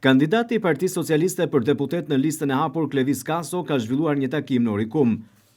Kandidati i Partisë Socialiste për deputet në listën e hapur Klevis Kaso ka zhvilluar një takim në Orikum.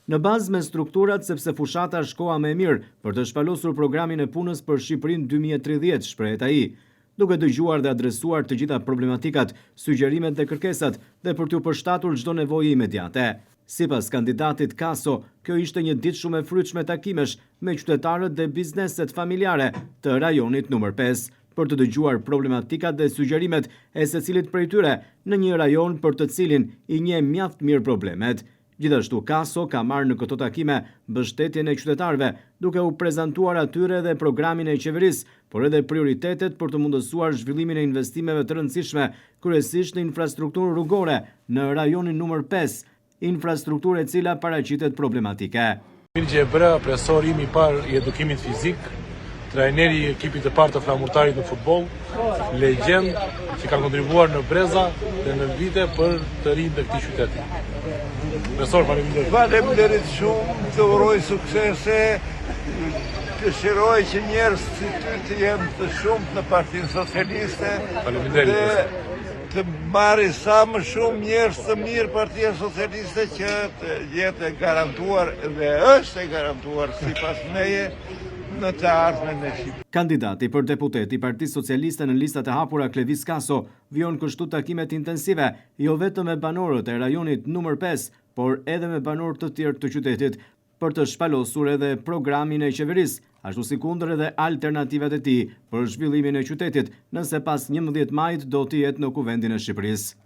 Në bazë me strukturat sepse fushata është koha më e mirë për të shpalosur programin e punës për Shqipërinë 2030, shprehet ai, duke dëgjuar dhe adresuar të gjitha problematikat, sugjerimet dhe kërkesat dhe për t'u përshtatur çdo nevojë imediate. Sipas kandidatit Kaso, kjo ishte një ditë shumë e frytshme takimesh me qytetarët dhe bizneset familjare të rajonit numër 5, për të dëgjuar problematikat dhe sugjerimet e secilit prej tyre në një rajon për të cilin i njeh mjaft mirë problemet. Gjithashtu Kaso ka marrë në këto takime mbështetjen e qytetarëve, duke u prezantuar atyre dhe programin e qeverisë, por edhe prioritetet për të mundësuar zhvillimin e investimeve të rëndësishme, kryesisht në infrastrukturë rrugore në rajonin numër 5, infrastrukturë e cila paraqitet problematike. Mirgje Ebra, profesori im i parë i edukimit fizik, trajneri i ekipit të parë të flamurtarit në futboll, legjend që ka kontribuar në breza dhe në vite për të rinj të këtij qyteti. Profesor, faleminderit. Faleminderit shumë, të uroj suksese, dëshiroj që njerëz si ty të jenë të shumt në Partinë Socialiste. Faleminderit. Dhe të marrë sa më shumë njerëz të mirë Partia Socialiste që të jetë e garantuar dhe është e garantuar sipas meje në të ardhmen e Shqipërisë. Kandidati për deputet i Partisë Socialiste në listat e hapura Klevis Kaso vijon kështu takimet intensive, jo vetëm me banorët e rajonit numër 5, por edhe me banorë të tjerë të qytetit, për të shpalosur edhe programin e qeverisë, ashtu si kundër edhe alternativat e tij për zhvillimin e qytetit, nëse pas 11 majit do të jetë në Kuvendin e Shqipërisë.